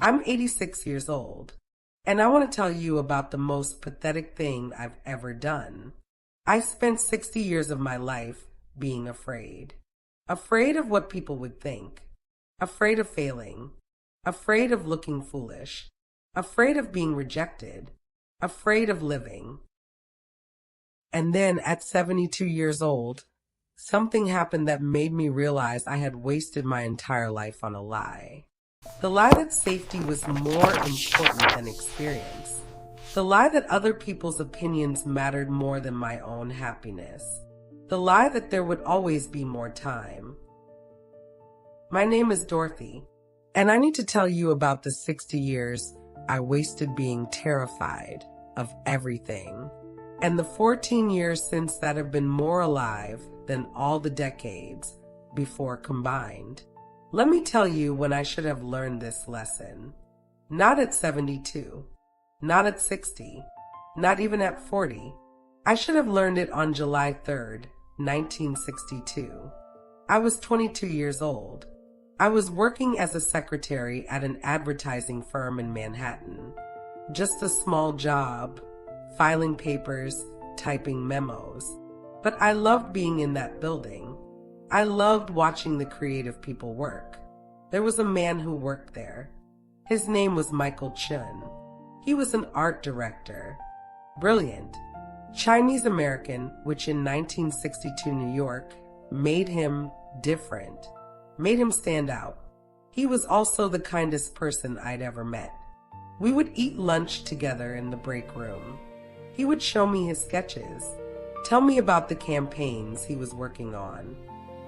I'm 86 years old, and I want to tell you about the most pathetic thing I've ever done. I spent 60 years of my life being afraid. Afraid of what people would think. Afraid of failing. Afraid of looking foolish. Afraid of being rejected. Afraid of living. And then at 72 years old, something happened that made me realize I had wasted my entire life on a lie. The lie that safety was more important than experience. The lie that other people's opinions mattered more than my own happiness. The lie that there would always be more time. My name is Dorothy, and I need to tell you about the 60 years I wasted being terrified of everything, and the 14 years since that have been more alive than all the decades before combined. Let me tell you when I should have learned this lesson. Not at 72, not at 60, not even at 40. I should have learned it on July 3rd, 1962. I was 22 years old. I was working as a secretary at an advertising firm in Manhattan. Just a small job, filing papers, typing memos. But I loved being in that building. I loved watching the creative people work. There was a man who worked there. His name was Michael Chun. He was an art director. Brilliant. Chinese American, which in 1962 New York made him different, made him stand out. He was also the kindest person I'd ever met. We would eat lunch together in the break room. He would show me his sketches, tell me about the campaigns he was working on,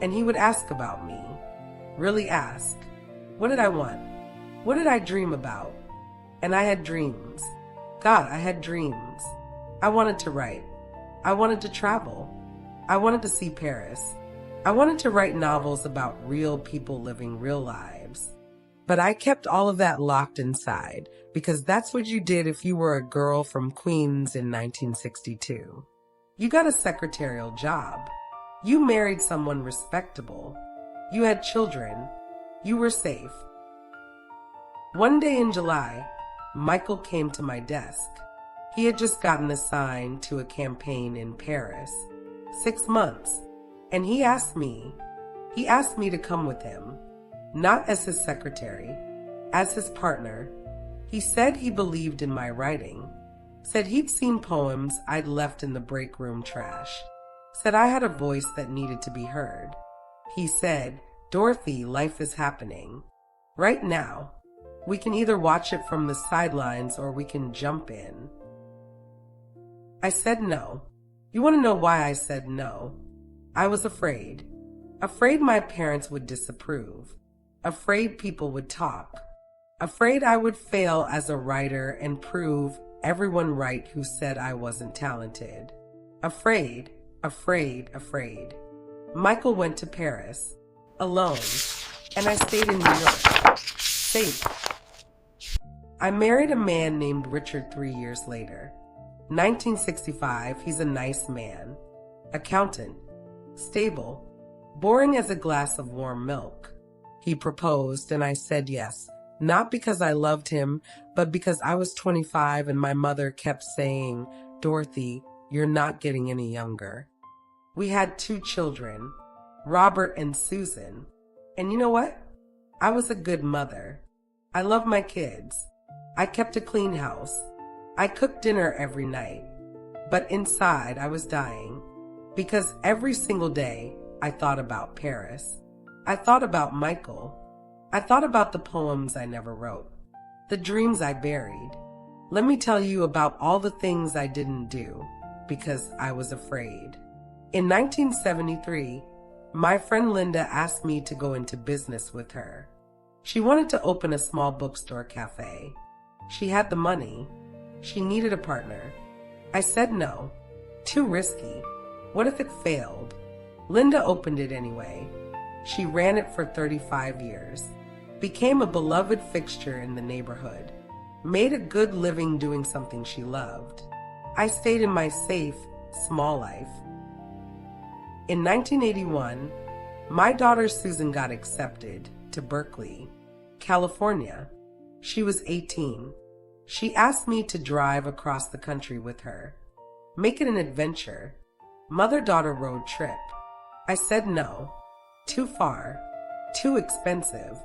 and he would ask about me. Really ask. What did I want? What did I dream about? And I had dreams. God, I had dreams. I wanted to write. I wanted to travel. I wanted to see Paris. I wanted to write novels about real people living real lives. But I kept all of that locked inside because that's what you did if you were a girl from Queens in 1962. You got a secretarial job. You married someone respectable. You had children. You were safe. One day in July, Michael came to my desk. He had just gotten assigned to a campaign in Paris. 6 months. And he asked me to come with him, not as his secretary, as his partner. He said he believed in my writing, said he'd seen poems I'd left in the break room trash, said I had a voice that needed to be heard. He said, Dorothy, life is happening. Right now. We can either watch it from the sidelines or we can jump in. I said no. You want to know why I said no? I was afraid. Afraid my parents would disapprove. Afraid people would talk. Afraid I would fail as a writer and prove everyone right who said I wasn't talented. Afraid, afraid, afraid. Michael went to Paris, alone, and I stayed in New York, safe. I married a man named Richard 3 years later. 1965, he's a nice man. Accountant. Stable. Boring as a glass of warm milk. He proposed and I said yes. Not because I loved him, but because I was 25 and my mother kept saying, Dorothy, you're not getting any younger. We had 2 children, Robert and Susan. And you know what? I was a good mother. I love my kids. I kept a clean house. I cooked dinner every night. But inside I was dying. Because every single day I thought about Paris. I thought about Michael. I thought about the poems I never wrote. The dreams I buried. Let me tell you about all the things I didn't do because I was afraid. In 1973, my friend Linda asked me to go into business with her. She wanted to open a small bookstore cafe. She had the money. She needed a partner. I said no. Too risky. What if it failed? Linda opened it anyway. She ran it for 35 years. Became a beloved fixture in the neighborhood. Made a good living doing something she loved. I stayed in my safe, small life. In 1981, my daughter Susan got accepted to Berkeley, California. She was 18. She asked me to drive across the country with her. Make it an adventure. Mother-daughter road trip. I said no. Too far. Too expensive.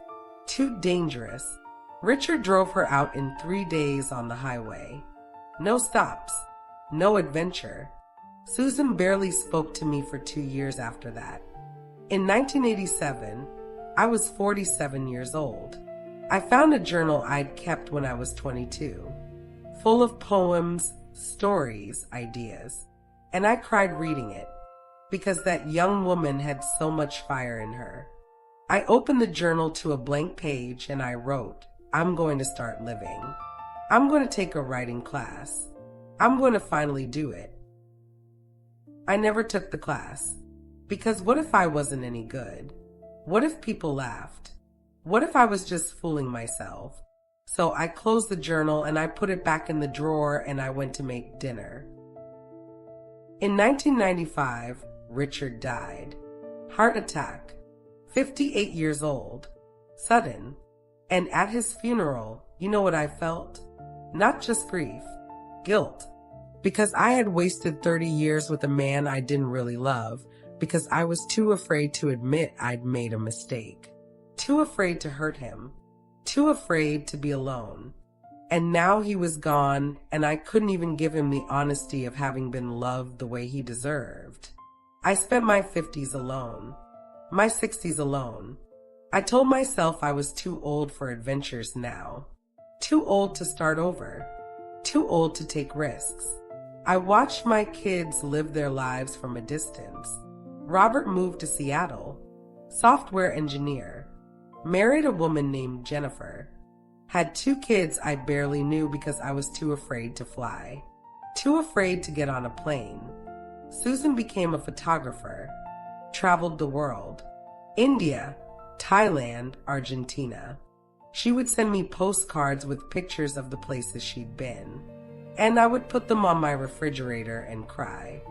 Too dangerous. Richard drove her out in 3 days on the highway. No stops. No adventure. Susan barely spoke to me for 2 years after that. In 1987, I was 47 years old. I found a journal I'd kept when I was 22, full of poems, stories, ideas, and I cried reading it because that young woman had so much fire in her. I opened the journal to a blank page and I wrote, I'm going to start living. I'm going to take a writing class. I'm going to finally do it. I never took the class because what if I wasn't any good? What if people laughed? What if I was just fooling myself? So I closed the journal and I put it back in the drawer and I went to make dinner. In 1995, Richard died. Heart attack. 58 years old. Sudden. And at his funeral, you know what I felt? Not just grief. Guilt. Because I had wasted 30 years with a man I didn't really love because I was too afraid to admit I'd made a mistake. Too afraid to hurt him. Too afraid to be alone. And now he was gone, and I couldn't even give him the honesty of having been loved the way he deserved. I spent my 50s alone. My 60s alone. I told myself I was too old for adventures now. Too old to start over. Too old to take risks. I watched my kids live their lives from a distance. Robert moved to Seattle. Software engineer. Married a woman named Jennifer. Had 2 kids I barely knew because I was too afraid to fly. Too afraid to get on a plane. Susan became a photographer. Traveled the world. India, Thailand, Argentina. She would send me postcards with pictures of the places she'd been. And I would put them on my refrigerator and cry.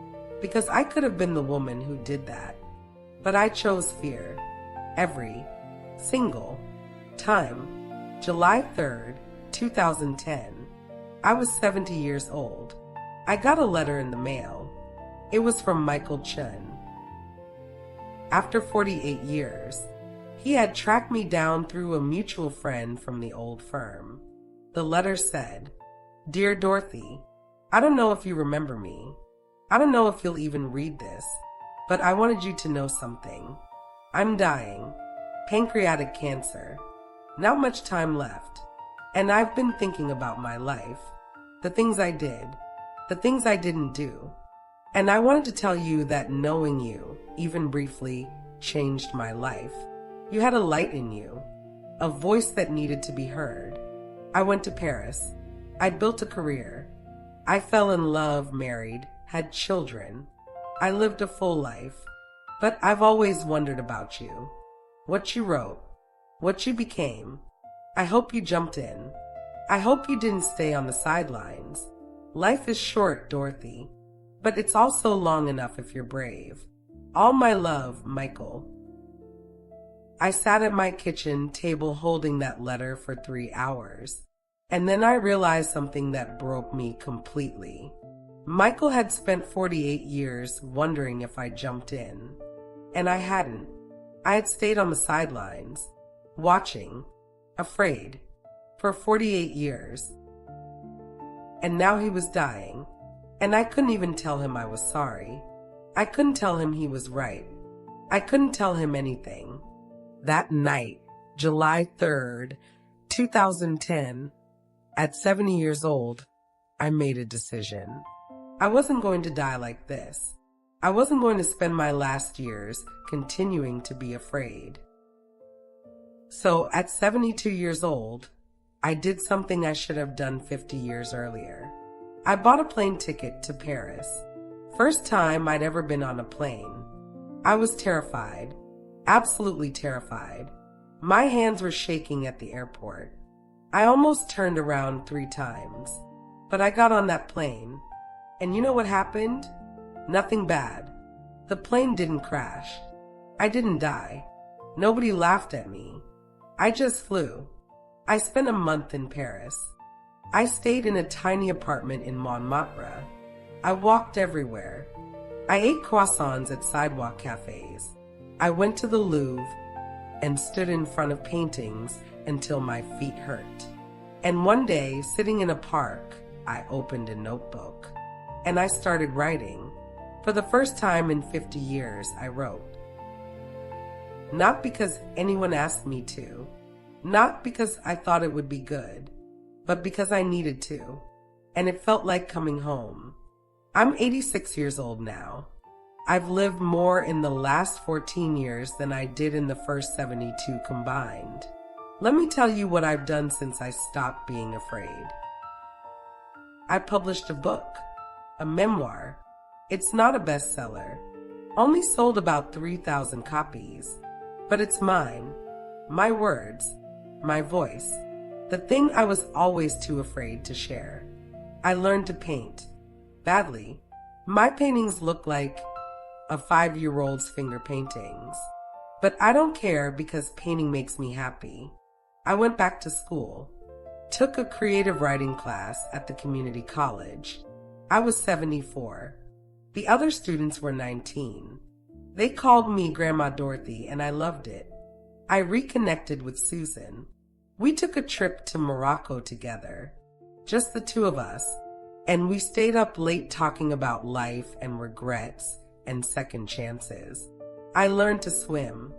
Because I could have been the woman who did that. But I chose fear. Every single time. July 3rd, 2010. I was 70 years old. I got a letter in the mail. It was from Michael Chun. After 48 years, he had tracked me down through a mutual friend from the old firm. The letter said, Dear Dorothy, I don't know if you remember me. I don't know if you'll even read this, but I wanted you to know something. I'm dying. Pancreatic cancer. Not much time left. And I've been thinking about my life. The things I did. The things I didn't do. And I wanted to tell you that knowing you, even briefly, changed my life. You had a light in you. A voice that needed to be heard. I went to Paris. I'd built a career. I fell in love, married, had children. I lived a full life. But I've always wondered about you. What you wrote. What you became. I hope you jumped in. I hope you didn't stay on the sidelines. Life is short, Dorothy. But it's also long enough if you're brave. All my love, Michael. I sat at my kitchen table holding that letter for 3 hours. And then I realized something that broke me completely. Michael had spent 48 years wondering if I jumped in. And I hadn't. I had stayed on the sidelines, watching, afraid, for 48 years. And now he was dying. And I couldn't even tell him I was sorry. I couldn't tell him he was right. I couldn't tell him anything. That night, July 3rd, 2010, at 70 years old, I made a decision. I wasn't going to die like this. I wasn't going to spend my last years continuing to be afraid. So at 72 years old, I did something I should have done 50 years earlier. I bought a plane ticket to Paris. First time I'd ever been on a plane. I was terrified, absolutely terrified. My hands were shaking at the airport. I almost turned around 3 times, but I got on that plane. And you know what happened? Nothing bad. The plane didn't crash. I didn't die. Nobody laughed at me. I just flew. I spent a month in Paris. I stayed in a tiny apartment in Montmartre. I walked everywhere. I ate croissants at sidewalk cafes. I went to the Louvre and stood in front of paintings until my feet hurt. And one day, sitting in a park, I opened a notebook and I started writing. For the first time in 50 years, I wrote. Not because anyone asked me to, not because I thought it would be good, but because I needed to, and it felt like coming home. I'm 86 years old now. I've lived more in the last 14 years than I did in the first 72 combined. Let me tell you what I've done since I stopped being afraid. I published a book, a memoir. It's not a bestseller, only sold about 3,000 copies, but it's mine, my words, my voice, the thing I was always too afraid to share. I learned to paint. Badly. My paintings look like a 5-year-old's finger paintings. But I don't care because painting makes me happy. I went back to school, took a creative writing class at the community college. I was 74. The other students were 19. They called me Grandma Dorothy and I loved it. I reconnected with Susan. We took a trip to Morocco together, just the two of us, and we stayed up late talking about life and regrets and second chances. I learned to swim.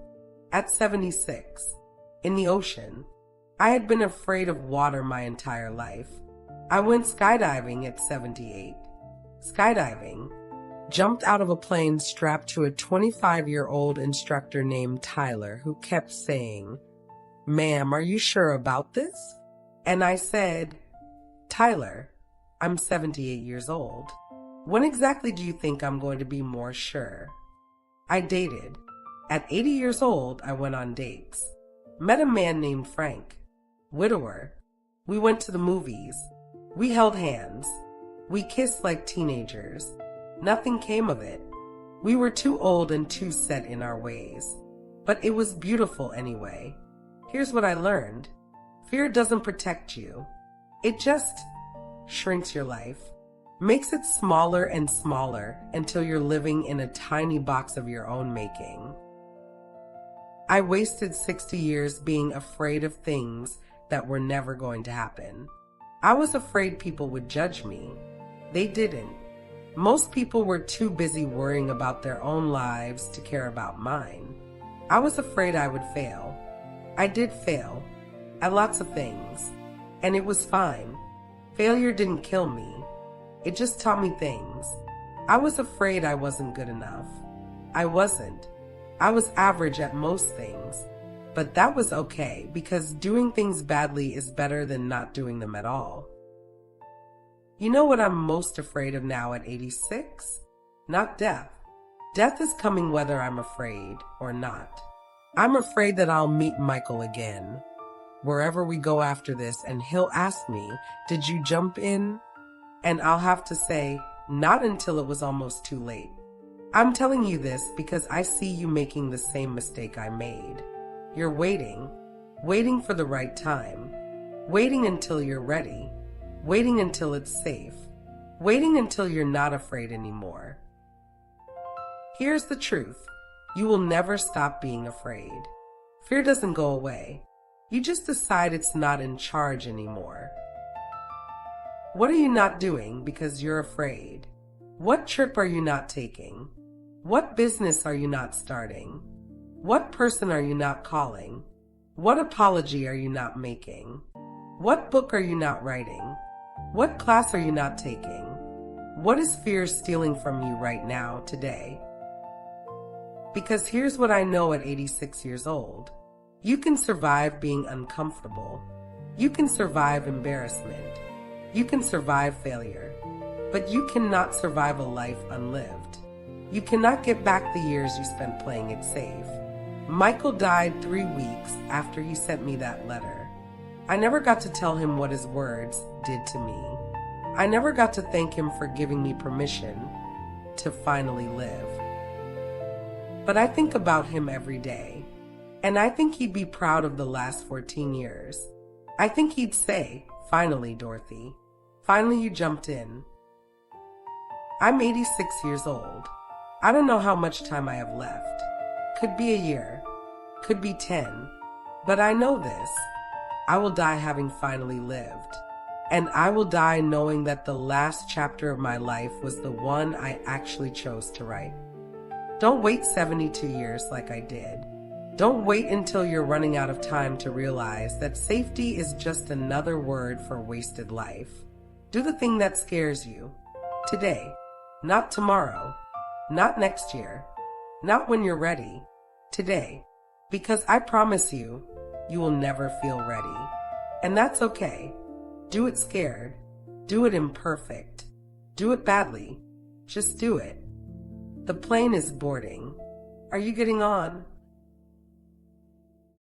At 76, in the ocean. I had been afraid of water my entire life. I went skydiving at 78. Skydiving. Jumped out of a plane strapped to a 25-year-old instructor named Tyler who kept saying, "Ma'am, are you sure about this?" And I said, "Tyler, I'm 78 years old. When exactly do you think I'm going to be more sure?" I dated. At 80 years old, I went on dates. Met a man named Frank. Widower. We went to the movies. We held hands. We kissed like teenagers. Nothing came of it. We were too old and too set in our ways. But it was beautiful anyway. Here's what I learned. Fear doesn't protect you. It just shrinks your life. Makes it smaller and smaller until you're living in a tiny box of your own making. I wasted 60 years being afraid of things that were never going to happen. I was afraid people would judge me. They didn't. Most people were too busy worrying about their own lives to care about mine. I was afraid I would fail. I did fail at lots of things, and it was fine. Failure didn't kill me. It just taught me things. I was afraid I wasn't good enough. I wasn't. I was average at most things, but that was okay because doing things badly is better than not doing them at all. You know what I'm most afraid of now at 86? Not death. Death is coming whether I'm afraid or not. I'm afraid that I'll meet Michael again, wherever we go after this, and he'll ask me, "Did you jump in?" And I'll have to say, "Not until it was almost too late." I'm telling you this because I see you making the same mistake I made. You're waiting for the right time, waiting until you're ready, waiting until it's safe, waiting until you're not afraid anymore. Here's the truth. You will never stop being afraid. Fear doesn't go away. You just decide it's not in charge anymore. What are you not doing because you're afraid? What trip are you not taking? What business are you not starting? What person are you not calling? What apology are you not making? What book are you not writing? What class are you not taking? What is fear stealing from you right now, today? Because here's what I know at 86 years old. You can survive being uncomfortable. You can survive embarrassment. You can survive failure. But you cannot survive a life unlived. You cannot get back the years you spent playing it safe. Michael died 3 weeks after he sent me that letter. I never got to tell him what his words did to me. I never got to thank him for giving me permission to finally live. But I think about him every day, and I think he'd be proud of the last 14 years. I think he'd say, "Finally, Dorothy. Finally you jumped in." I'm 86 years old. I don't know how much time I have left. Could be a year. Could be 10. But I know this. I will die having finally lived. And I will die knowing that the last chapter of my life was the one I actually chose to write. Don't wait 72 years like I did. Don't wait until you're running out of time to realize that safety is just another word for wasted life. Do the thing that scares you. Today. Not tomorrow. Not next year. Not when you're ready. Today. Because I promise you, you will never feel ready. And that's okay. Do it scared. Do it imperfect. Do it badly. Just do it. The plane is boarding. Are you getting on?